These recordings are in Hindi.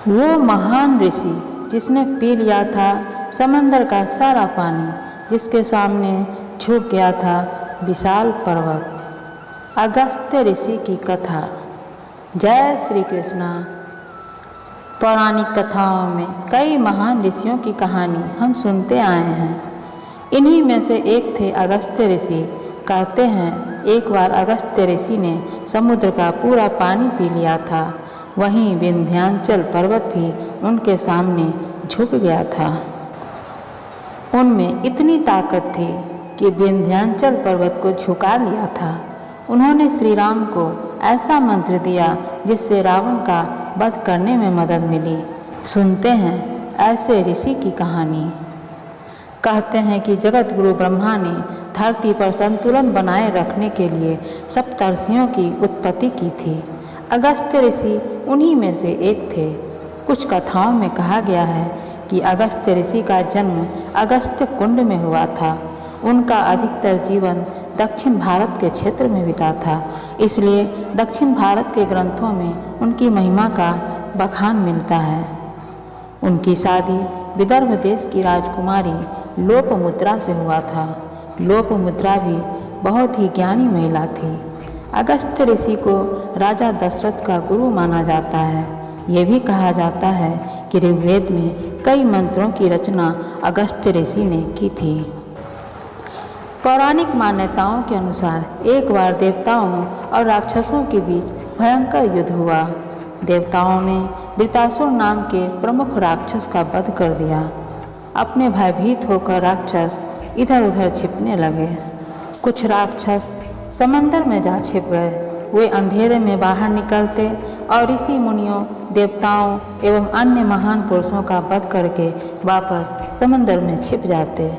वो महान ऋषि जिसने पी लिया था समंदर का सारा पानी, जिसके सामने झुक गया था विशाल पर्वत। अगस्त्य ऋषि की कथा। जय श्री कृष्णा। पौराणिक कथाओं में कई महान ऋषियों की कहानी हम सुनते आए हैं। इन्हीं में से एक थे अगस्त्य ऋषि। कहते हैं एक बार अगस्त्य ऋषि ने समुद्र का पूरा पानी पी लिया था। वहीं विंध्याचल पर्वत भी उनके सामने झुक गया था। उनमें इतनी ताकत थी कि विंध्याचल पर्वत को झुका लिया था। उन्होंने श्री राम को ऐसा मंत्र दिया जिससे रावण का वध करने में मदद मिली। सुनते हैं ऐसे ऋषि की कहानी। कहते हैं कि जगत गुरु ब्रह्मा ने धरती पर संतुलन बनाए रखने के लिए सप्तर्षियों की उत्पत्ति की थी। अगस्त्य ऋषि उन्हीं में से एक थे। कुछ कथाओं में कहा गया है कि अगस्त्य ऋषि का जन्म अगस्त्य कुंड में हुआ था। उनका अधिकतर जीवन दक्षिण भारत के क्षेत्र में बीता था, इसलिए दक्षिण भारत के ग्रंथों में उनकी महिमा का बखान मिलता है। उनकी शादी विदर्भ देश की राजकुमारी लोपमुद्रा से हुआ था। लोपमुद्रा भी बहुत ही ज्ञानी महिला थी। अगस्त्य ऋषि को राजा दशरथ का गुरु माना जाता है। ये भी कहा जाता है कि ऋग्वेद में कई मंत्रों की रचना अगस्त्य ऋषि ने की थी। पौराणिक मान्यताओं के अनुसार एक बार देवताओं और राक्षसों के बीच भयंकर युद्ध हुआ। देवताओं ने वृतासुर नाम के प्रमुख राक्षस का वध कर दिया। अपने भयभीत होकर राक्षस इधर उधर छिपने लगे। कुछ राक्षस समंदर में जा छिप गए। वे अंधेरे में बाहर निकलते और ऋषि मुनियों, देवताओं एवं अन्य महान पुरुषों का वध करके वापस समंदर में छिप जाते।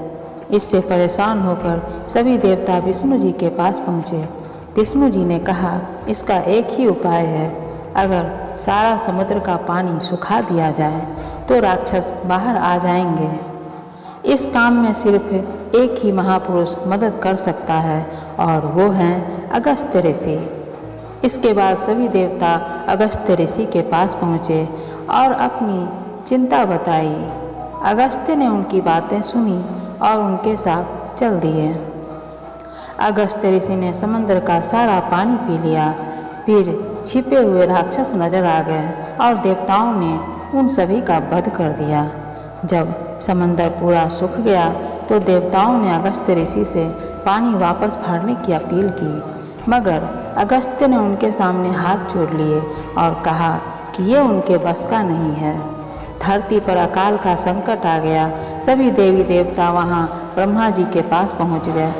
इससे परेशान होकर सभी देवता विष्णु जी के पास पहुँचे। विष्णु जी ने कहा, इसका एक ही उपाय है। अगर सारा समुद्र का पानी सुखा दिया जाए तो राक्षस बाहर आ जाएंगे। इस काम में सिर्फ एक ही महापुरुष मदद कर सकता है और वो हैं अगस्त्य ऋषि। इसके बाद सभी देवता अगस्त्य ऋषि के पास पहुँचे और अपनी चिंता बताई। अगस्त्य ने उनकी बातें सुनी और उनके साथ चल दिए। अगस्त्य ऋषि ने समंदर का सारा पानी पी लिया। फिर छिपे हुए राक्षस नजर आ गए और देवताओं ने उन सभी का वध कर दिया। जब समंदर पूरा सूख गया तो देवताओं ने अगस्त्य ऋषि से पानी वापस भरने की अपील की, मगर अगस्त्य ने उनके सामने हाथ जोड़ लिए और कहा कि ये उनके बस का नहीं है। धरती पर अकाल का संकट आ गया। सभी देवी देवता वहाँ ब्रह्मा जी के पास पहुँच गए।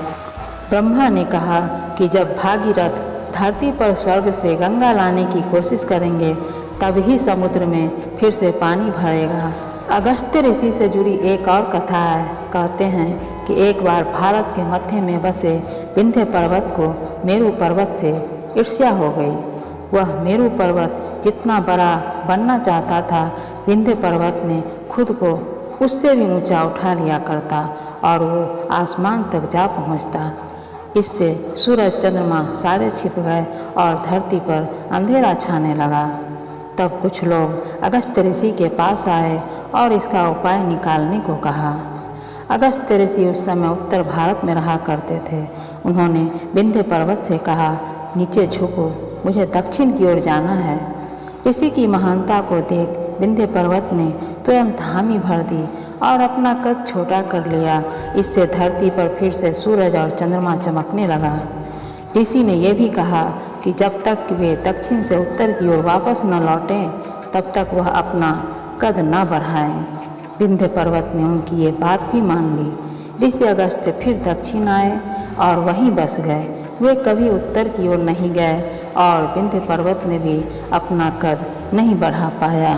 ब्रह्मा ने कहा कि जब भागीरथ धरती पर स्वर्ग से गंगा लाने की कोशिश करेंगे तब ही समुद्र में फिर से पानी भरेगा। अगस्त्य ऋषि से जुड़ी एक और कथा है। कहते हैं कि एक बार भारत के मध्य में बसे विंध्य पर्वत को मेरू पर्वत से ईर्ष्या हो गई। वह मेरू पर्वत जितना बड़ा बनना चाहता था, विंध्य पर्वत ने खुद को उससे भी ऊंचा उठा लिया करता और वो आसमान तक जा पहुंचता। इससे सूरज चंद्रमा सारे छिप गए और धरती पर अंधेरा छाने लगा। तब कुछ लोग अगस्त्य ऋषि के पास आए और इसका उपाय निकालने को कहा। अगस्त्य ऋषि उस समय उत्तर भारत में रहा करते थे। उन्होंने विंध्य पर्वत से कहा, नीचे झुको, मुझे दक्षिण की ओर जाना है। ऋषि की महानता को देख विंध्य पर्वत ने तुरंत हामी भर दी और अपना कद छोटा कर लिया। इससे धरती पर फिर से सूरज और चंद्रमा चमकने लगा। ऋषि ने यह भी कहा कि जब तक वे दक्षिण से उत्तर की ओर वापस न लौटें तब तक वह अपना कद न बढ़ाएं। विंध्य पर्वत ने उनकी ये बात भी मान ली। ऋषि अगस्त्य फिर दक्षिण आए और वहीं बस गए। वे कभी उत्तर की ओर नहीं गए और विंध्य पर्वत ने भी अपना कद नहीं बढ़ा पाया।